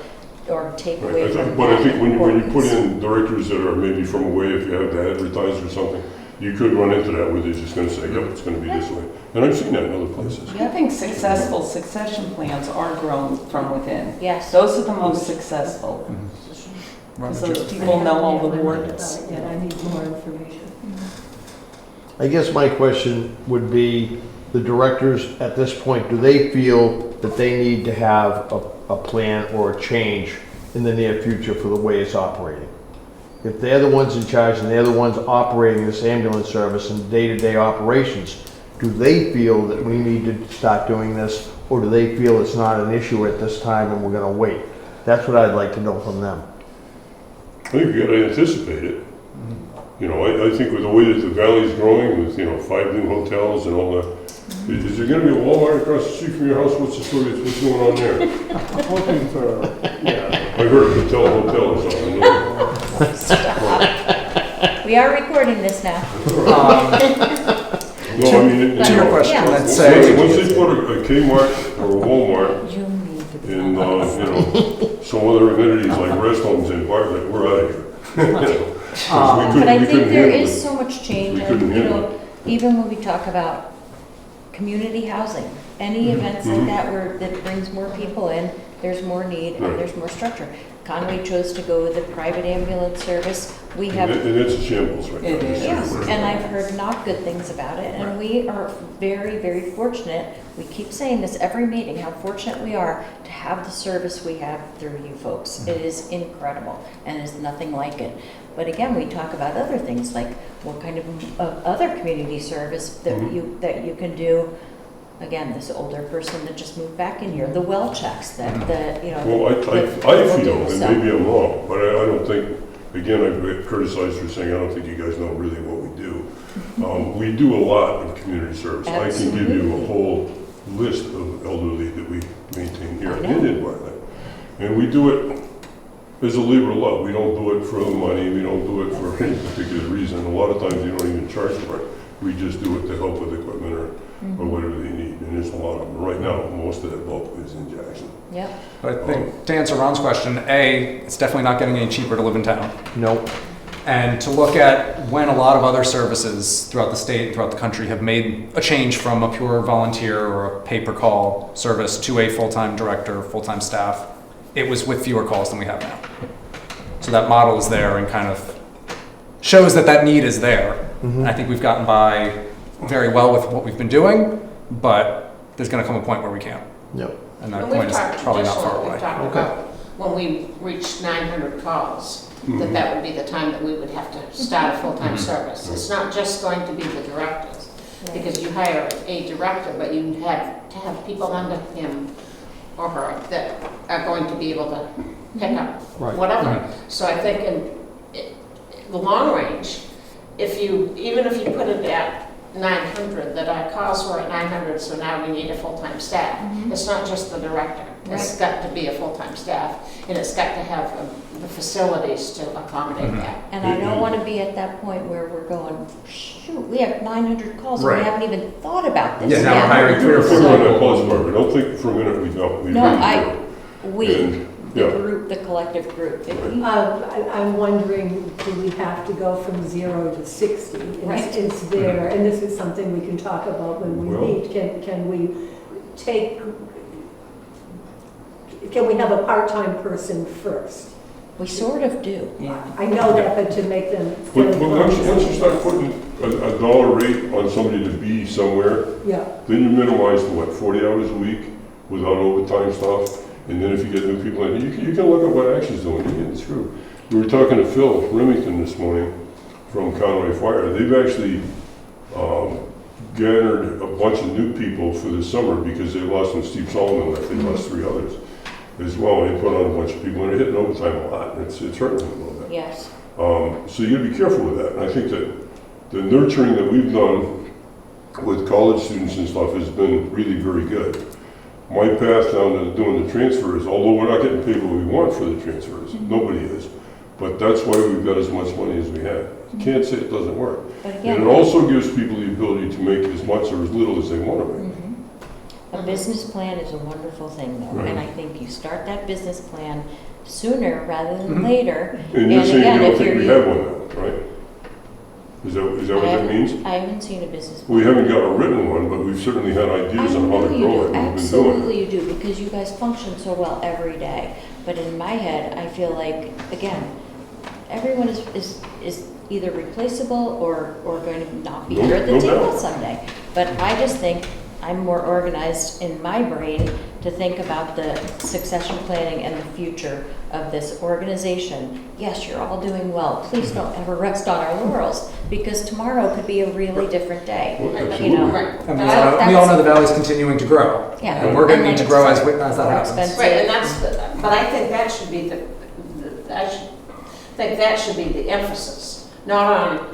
take Right. away I from think, but I think when you put importance. in directors that are maybe from away, if you have to advertise or something, you could run into that where they're just gonna say, yep, it's gonna be this way. And I've seen that in other places. I think successful succession plans are grown from within. Yes. Those are the most successful. Because those people know all the warts. Yeah, I need more information. I guess my question would be, the directors at this point, do they feel that they need to have a plan or a change in the near future for the way it's operating? If they're the ones in charge and they're the ones operating this ambulance service and day-to-day operations, do they feel that we need to start doing this, or do they feel it's not an issue at this time and we're gonna wait? That's what I'd like to know from them. I think you gotta anticipate it. You know, I think with the way that the valley's growing, with, 5 new hotels and all that, is there gonna be a Walmart across the street from your house? What's the story? What's going on there? I'm looking for, yeah, I heard hotel or something. We are recording this now. No, I mean, To your question, Yeah. let's say, once they put a Kmart or a Walmart You need to be. and, some other amenities like rest homes in Bartlett, we're out of here. 'Cause we But I couldn't think there handle is it. so much change, We and, couldn't handle even when we talk about community housing, any events like that where, that brings more people in, there's more need and Right. there's more structure. Conway chose to go with a private ambulance service. We have, And it's a shambles right now. It is. yes, and I've heard not good things about it, and we are very, very fortunate. We keep saying this every meeting, how fortunate we are to have the service we have through you folks. It is incredible, and there's nothing like it. But again, we talk about other things, like what kind of other community service that you can do. Again, this older person that just moved back in here, the well checks that, you know. Well, that I people feel, do, and so. maybe I'm wrong, but I don't think, again, I've been criticized for saying, I don't think you guys know really what we do. We do a lot of community service. I can give you a whole list of elderly that we maintain here I in know. Environment. And we do it as a labor of love. We don't do it for the money, we don't do it for any particular reason. A lot of times you don't even charge for it. We just do it to help with equipment or whatever they need. And there's a lot of them. Right now, most of that bulk is in Jackson. Yep. But I think, to answer Ron's question, A, it's definitely not getting any cheaper to live in town. Nope. And to look at when a lot of other services throughout the state and throughout the country have made a change from a pure volunteer or a pay-per-call service to a full-time director, full-time staff, it was with fewer calls than we have now. So that model is there and kind of shows that that need is there. And I think we've gotten by very well with what we've been doing, but there's going to come a point where we can't. Yep. And that And point we've is talked, probably just not far like we've away. talked Okay. about, when we reached 900 calls, that would be the time that we would have to start a full-time service. It's not just going to be the directors, because you hire a director, but you have to have people under him or her that are going to be able to pick up Right. whatever. So I think in the long range, even if you put it at 900, that our calls were at 900, so now we need a full-time staff. It's not just the director. It's got to be a full-time staff, and it's got to have the facilities to accommodate that. And I don't want to be at that point where we're going, shoot, we have 900 calls, and Right. we haven't even thought about this Yeah, now yet. we're hiring 3 or 4 We're on that So, close part, don't think for a minute we don't. We no, really do. we, And, the yeah. group, the collective group. I'm wondering, do we have to go from 0 to 60? Right. Is there, and this is something we can talk about when we Well- meet, can we can we have a part-time person first? We sort of do. Yeah. I know that, but to make them. But once you start putting a dollar rate on somebody to be somewhere, Yeah, then you minimize to what, 40 hours a week without overtime stuff? And then if you get new people in, you can look at what Action's doing, you're getting screwed. We were talking to Phil Remington this morning from Conway Fire. They've actually gathered a bunch of new people for the summer because they lost when Steve Solomon left, they lost 3 others as well. They put on a bunch of people and they're hitting overtime a lot. It's hurting them a little bit. Yes. So you gotta be careful with that. And I think that the nurturing that we've done with college students and stuff has been really very good. My path down to doing the transfers, although we're not getting paid what we want for the transfers, nobody is, but that's why we've got as much money as we have. You can't say it doesn't work. But And again, it also gives people the ability to make as much or as little as they want to make. a business plan is a wonderful thing though, Right. and I think you start that business plan sooner rather than later. And you're saying you again, don't if think you're we have one now, right? Is that what that means? I haven't seen a business plan. We haven't got a written one, but we've certainly had ideas I on how know to you grow it. do, and We've been doing it. absolutely you do, because you guys function so well every day. But in my head, I feel like, again, everyone is either replaceable or going to not be No- here at the no table doubt. someday. But I just think I'm more organized in my brain to think about the succession planning and the future of this organization. Yes, you're all doing well. Please don't ever rest on our laurels, because tomorrow could be a really different day. Well, You know, absolutely. Right. And But we all that's- know the valley's continuing to grow. Yeah. And we're going to And need to then grow it's as that more happens. expensive. Right, and but I think that should be that should be the emphasis, not on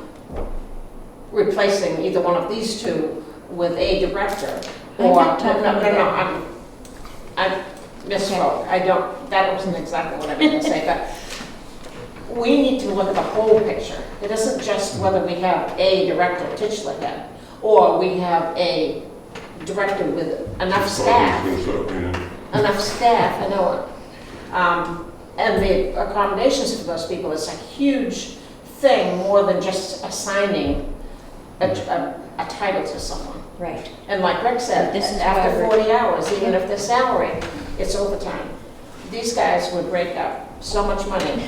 replacing either one of these two with a director, I'm or, not talking about- I misspoke, that wasn't exactly what I meant to say, but we need to look at the whole picture. It isn't just whether we have a director, Titchler head, or we have a director with enough staff, I know. And the accommodations for those people is a huge thing, more than just assigning a a title to someone. Right. And like Rick said, This is after why 40 hours, even if they're salaried, it's overtime. These guys would rake up so much money.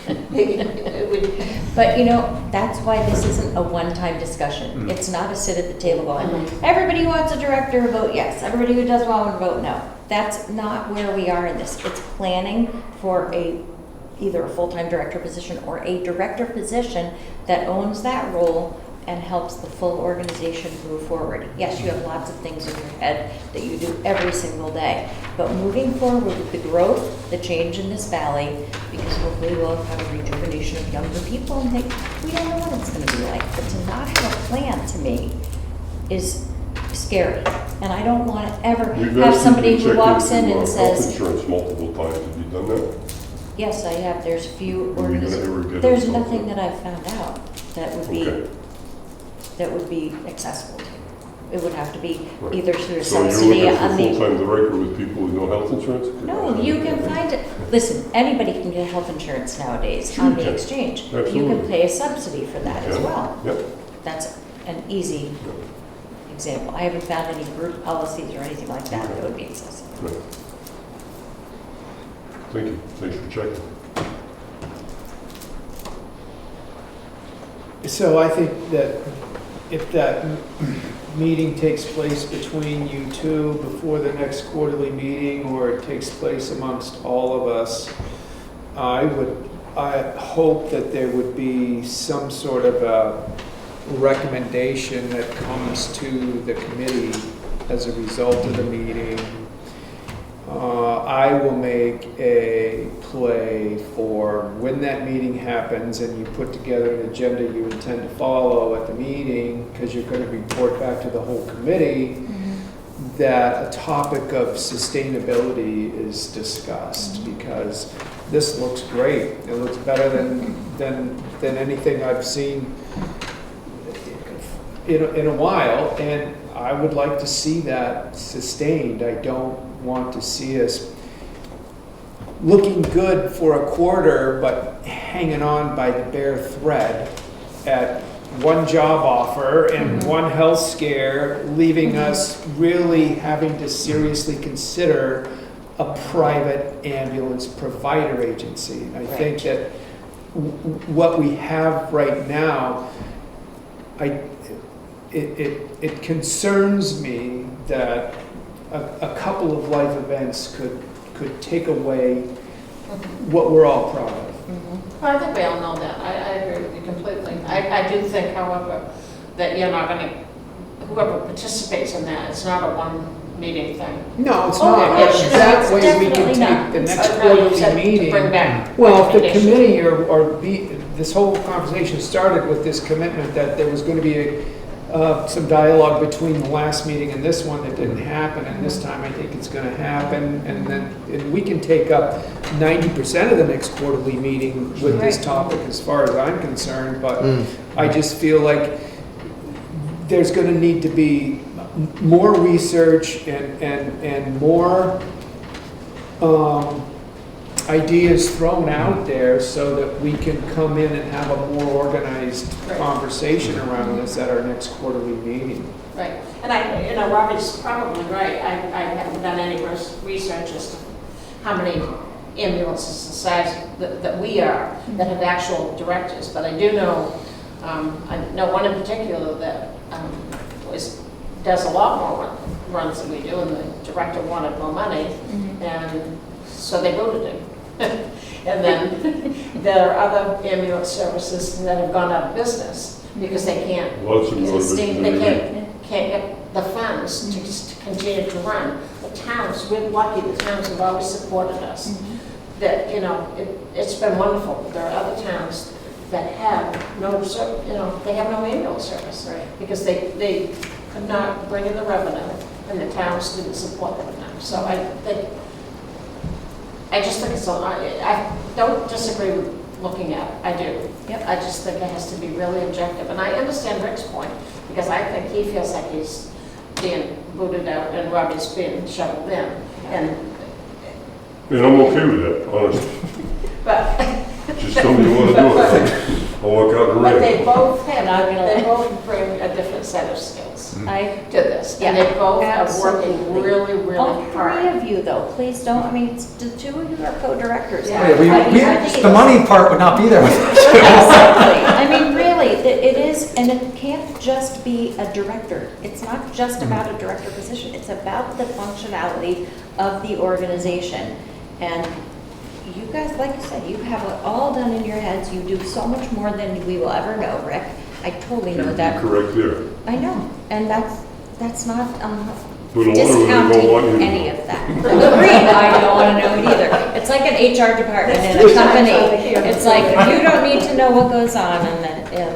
It would- But you know, that's why this isn't a one-time discussion. It's not a sit at the table going, everybody who wants a director vote yes, everybody who doesn't want one vote no. That's not where we are in this. It's planning for either a full-time director position or a director position that owns that role and helps the full organization move forward. Yes, you have lots of things in your head that you do every single day, but moving forward with the growth, the change in this valley, because hopefully we'll have a rejuvenation of younger people and think, we don't know what it's gonna be like, but to not have a plan to me is scary. And I don't wanna ever We've have asked somebody people to who check walks in into, and health says, insurance multiple times. Have you done that? yes, I have, there's a few Are we gonna ever organizations, get there's something? nothing that I've found out that would be Okay. accessible to. It would have to be Right. either through a So you're subsidy looking for on a the. full-time director with people with no health insurance? No, you can find it, listen, anybody can get health insurance nowadays Sure on you the can. exchange. You Absolutely. can pay a subsidy for that as Yeah. well. Yep. That's an easy example. I haven't found any group policies or anything like that that would be accessible. Right. Thank you. Thanks for checking. So I think that if that meeting takes place between you two before the next quarterly meeting, or it takes place amongst all of us, I hope that there would be some sort of a recommendation that comes to the committee as a result of the meeting. I will make a play for when that meeting happens and you put together an agenda you intend to follow at the meeting, because you're going to report back to the whole committee, that a topic of sustainability is discussed, because this looks great. It looks better than anything I've seen in a while, and I would like to see that sustained. I don't want to see us looking good for a quarter, but hanging on by the bare thread at one job offer and one health scare, leaving us really having to seriously consider a private ambulance provider agency. I think that what we have right now, it concerns me that a couple of life events could take away what we're all proud of. Well, I think we all know that. I agree with you completely. I do think, however, that you're not going to, whoever participates in that, it's not a one-meeting thing. No, it's Oh, not. yeah, But it's that way we can definitely not. take the next I know you quarterly said to meeting. bring back Well, if the recommendations. committee this whole conversation started with this commitment that there was going to be some dialogue between the last meeting and this one that didn't happen, and this time I think it's going to happen, and we can take up 90% of the next quarterly meeting with this Right. topic as far as I'm concerned, but I just feel like there's going to need to be more research and more ideas thrown out there so that we can come in and have a more organized Right. conversation around this at our next quarterly meeting. Right. And Robbie's probably right. I haven't done any research as to how many ambulances the size that we are that have actual directors. But I do know, I know one in particular that does a lot more runs than we do, and the director wanted more money, and so they voted him. And then there are other ambulance services that have gone out of business because they can't Lots of motivation. they can't get the funds to continue to run. The towns, we're lucky, the towns have always supported us. That, it's been wonderful. There are other towns that have no, they have no ambulance service. Right. Because they could not bring in the revenue, and the towns didn't support them enough. So I just think I don't disagree with looking at it, I do. Yep. I just think it has to be really objective. And I understand Rick's point, because I think he feels like he's being booted out and Robbie's being shoveled in. And I'm okay with that, honestly. But Just tell me you want to do it. I'll work out the But they rate. both Not gonna have, they lie. both bring a different set of skills I, to this. And Yeah, they both are working absolutely. really, really all three hard. of you though, please don't, I mean, the two of you are co-directors. Yeah. Yeah, I think the money part would not be there without you. Exactly. I mean, really, it is, and it can't just be a director. It's not just about a director position. It's about the functionality of the organization. And you guys, like you said, you have it all done in your heads. You do so much more than we will ever know, Rick. I totally know You're that. correct there. I know, and that's not But a lot of them don't want you discounting to any know. of that. Agreed, I don't want to know it either. It's like an HR department in a company. It's like, you don't need to know what goes on in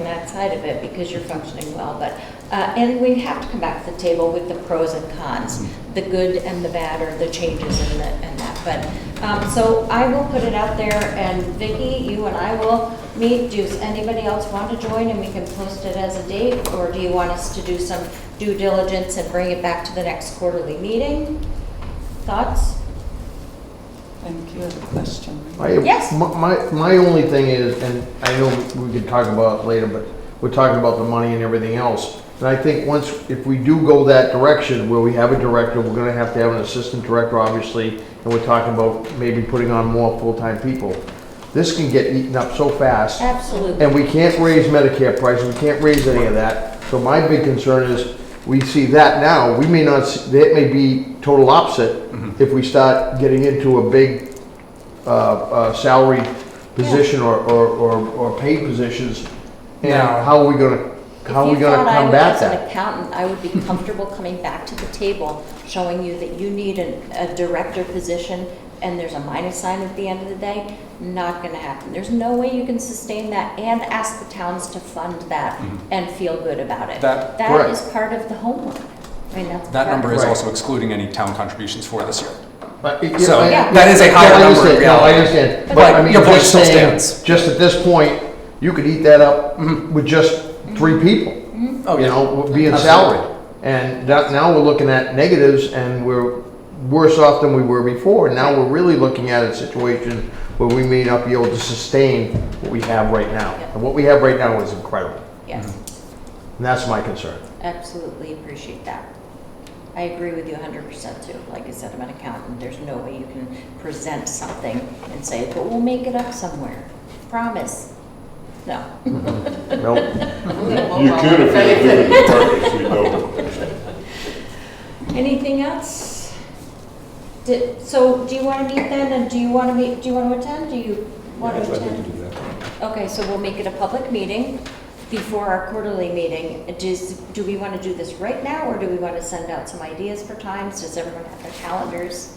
that side of it because you're functioning well. But, and we have to come back to the table with the pros and cons, the good and the bad, or the changes and that. But, so I will put it out there, and Vicki, you and I will meet. Does anybody else want to join, and we can post it as a date? Or do you want us to do some due diligence and bring it back to the next quarterly meeting? Thoughts? And you have a question? Yes. My only thing is, and I know we could talk about it later, but we're talking about the money and everything else. And I think if we do go that direction, where we have a director, we're gonna have to have an assistant director, obviously, and we're talking about maybe putting on more full-time people. This can get eaten up so fast. Absolutely. And we can't raise Medicare prices, we can't raise any of that. So my big concern is, we see that now, we may not, that may be total opposite if we start getting into a big salary position or paid positions. And Now- how are we gonna combat As an that? accountant, I would be comfortable coming back to the table, showing you that you need a director position, and there's a minus sign at the end of the day. Not gonna happen. There's no way you can sustain that and ask the towns to fund that and feel good about it. That- That Correct. is part of the homework. I mean, that's. That part number of is it. also excluding any town contributions for this year. But, So, yeah. that is a higher I number in understand, no, I reality. understand. But But I mean, your point just still saying, stands. just at this point, you could eat that up with just 3 people. Oh, You yeah. know, being Absolutely. salaried. And that, now we're looking at negatives and we're worse off than we were before. Now we're really looking at a situation where we may not be able to sustain what we have right now. Yeah. And what we have right now is incredible. Yes, And that's my concern. absolutely appreciate that. I agree with you 100% too. Like I said, I'm an accountant. There's no way you can present something and say, but we'll make it up somewhere. Promise. No. Nope. You can if you're in different departments, we don't. Anything else? So do you want to meet then, and do you want to attend? Do you want I'd to like to attend? do that. Okay, so we'll make it a public meeting before our quarterly meeting. Do we want to do this right now, or do we want to send out some ideas for times? Does everyone have their calendars?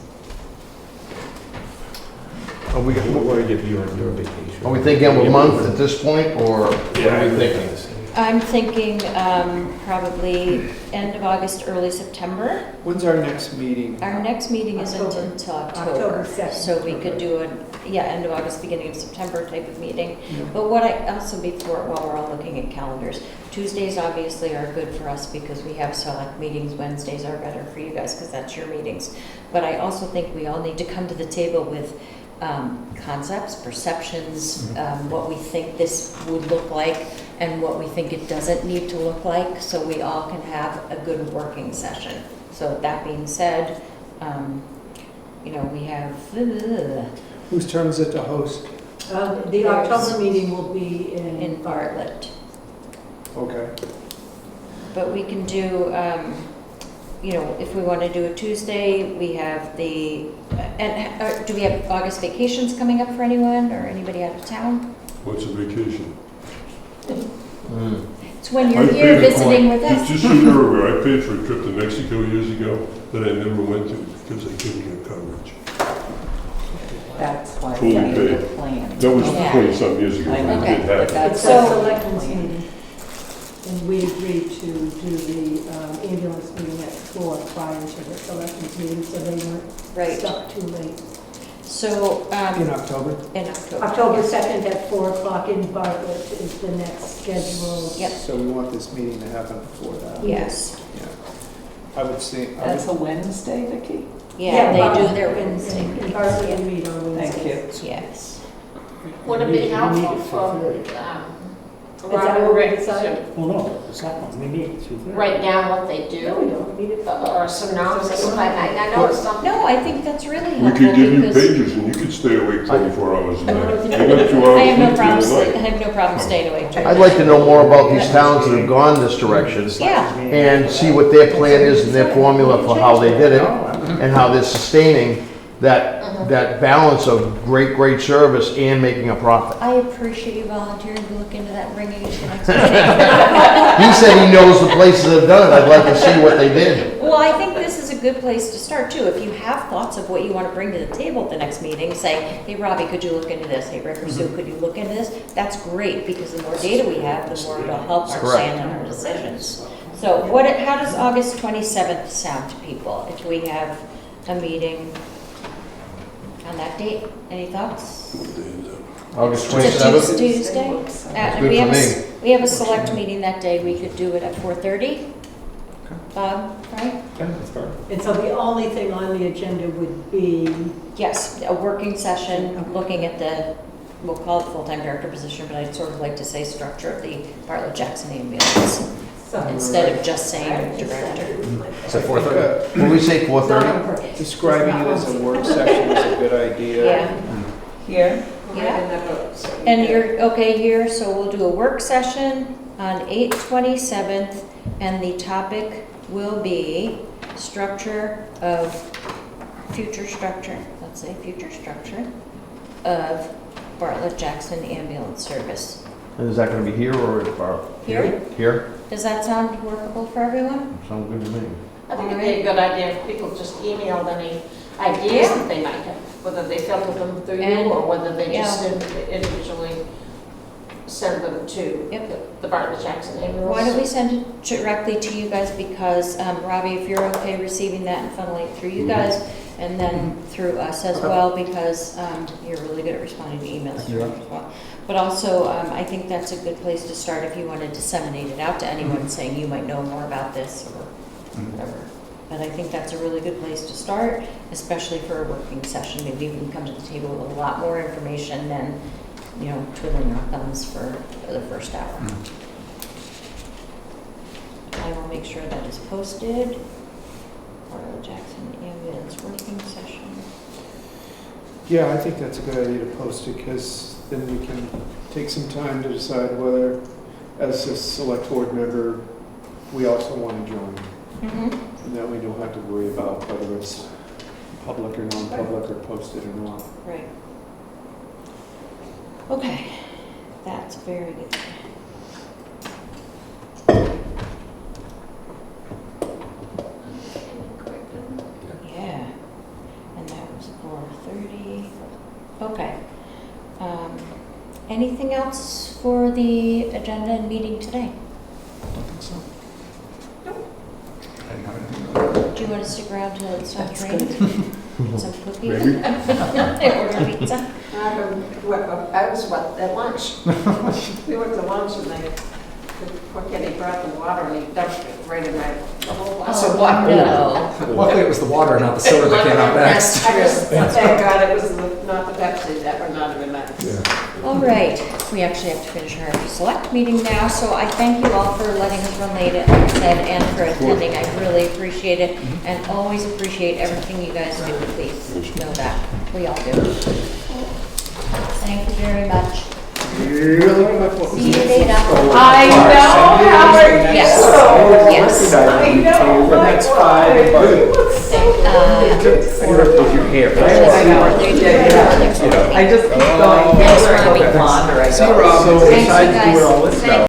Are we, We want to get you on your vacation. are we thinking of a month at this point, or what are we thinking? I'm thinking probably end of August, early September. When's our next meeting? Our next meeting isn't October. until October October, 2nd. so we could do end of August, beginning of September type of meeting. Yeah. But what I also, while we're all looking at calendars, Tuesdays obviously are good for us because we have select meetings. Wednesdays are better for you guys because that's your meetings. But I also think we all need to come to the table with concepts, perceptions, what we think this would look like and what we think it doesn't need to look like, so we all can have a good working session. So that being said, we have, Whose turn is it to host? The October meeting will be in in Bartlett. Okay. But we can do, if we want to do a Tuesday, we have do we have August vacations coming up for anyone or anybody out of town? What's a vacation? It's when I you're paid here a- visiting with us. Just so you're aware, I paid for a trip to Mexico years ago that I never went to because I couldn't get coverage. That's why Fully we need a paid. plan. That was Yeah. 20-some years ago, I when know, it did but happen. that's It's So- a selectmen's meeting, and we agreed to do the ambulance meeting at 4 prior to the selectmen's meeting, so they weren't Right. stuck too late. So, In October? in October. October 2nd at 4 o'clock in Bartlett is the next scheduled. Yep. So we want this meeting to happen before that. Yes. I would say, That's a Wednesday, Vicki? Yeah, they do Bartlett their and- Wednesday. And Bartlett we meet on Wednesday. Thank you. Yes. Would it be We need helpful it for for free. that what we decided? Well, no, it's not, we meet at 2:30. Write down what they do, No, we don't, we need it. or synopsis, I know it's something. No, I think that's really We helpful could give you because pages and you could stay awake 24 hours a day. I Even if 2 hours have no sleep problem, through the I night. have no problem staying awake. I'd like to know more about these towns that have gone this direction Yeah. and see what their plan is and their formula for how they did it and how they're sustaining that balance of great service and making a profit. I appreciate you volunteering to look into that and bringing it to the next meeting. He said he knows the places that have done it. I'd like to see what they did. Well, I think this is a good place to start too. If you have thoughts of what you want to bring to the table at the next meeting, say, hey, Robbie, could you look into this? Hey, Rick or Sue, could you look into this? That's great, because the more data we have, the more it'll help our Correct. plan and our decisions. So how does August 27th sound to people if we have a meeting on that date? Any thoughts? August It's 27th? Tuesday. good We have for me. we have a select meeting that day. We could do it at 4:30. Bob, right? Yeah, that's fine. And so the only thing on the agenda would be, Yes, a working session, looking at the, we'll call it full-time director position, but I'd sort of like to say structure of the Bartlett Jackson ambulance, instead of just saying director. So 4:30? When we say 4:30? Describing it as a work session is a good idea. Yeah, Here? yeah. And you're okay here, so we'll do a work session on 8/27th, and the topic will be future structure of Bartlett Jackson Ambulance Service. And is that going to be here or at Bartlett? Here? Here? Does that sound workable for everyone? Sounds good to me. I think it'd be a good idea if people just emailed any ideas that they might have, whether they filter them through you And- or whether they just yeah. individually send them to Yep. the Bartlett Jackson ambulance. Why don't we send it directly to you guys, because Robbie, if you're okay receiving that and funneling it through you guys, and then through us as well, because you're really good at responding to emails through us as well. But also, I think that's a good place to start if you want to disseminate it out to anyone saying you might know more about this or whatever. But I think that's a really good place to start, especially for a working session. Maybe we can come to the table with a lot more information than, twiddling our thumbs for the first hour. I will make sure that is posted. Bartlett Jackson ambulance working session. Yeah, I think that's a good idea to post it, because then we can take some time to decide whether, as a select board member, we also want to join. And then we don't have to worry about whether it's public or non-public or posted or not. Right. Okay, that's very good. Yeah, and that was 4:30. Okay. Anything else for the agenda and meeting today? Don't think so. I didn't have anything. Do you want to stick around till it stops That's raining? Get some cookies? Maybe. Order pizza? I was at lunch. We went to lunch and the poor kid, he brought the water and he dumped it right in my, the whole glass of water. No. Luckily, it was the water, not the soda that came out next. Thank God it was not the Pepsi that were not even nice. All right, we actually have to finish our select meeting now, so I thank you all for letting us run late, like I said, and for attending. I really appreciate it, and always appreciate everything you guys do. Please know that. We all do. Thank you very much. Really quick, what was See you it? later. I know, Howard, Yes. Yes. I know, And that's fine, but With your hair. I just keep going, Yes, where I Robbie. go blonde or I go. So Thanks, you besides guys. doing all this stuff,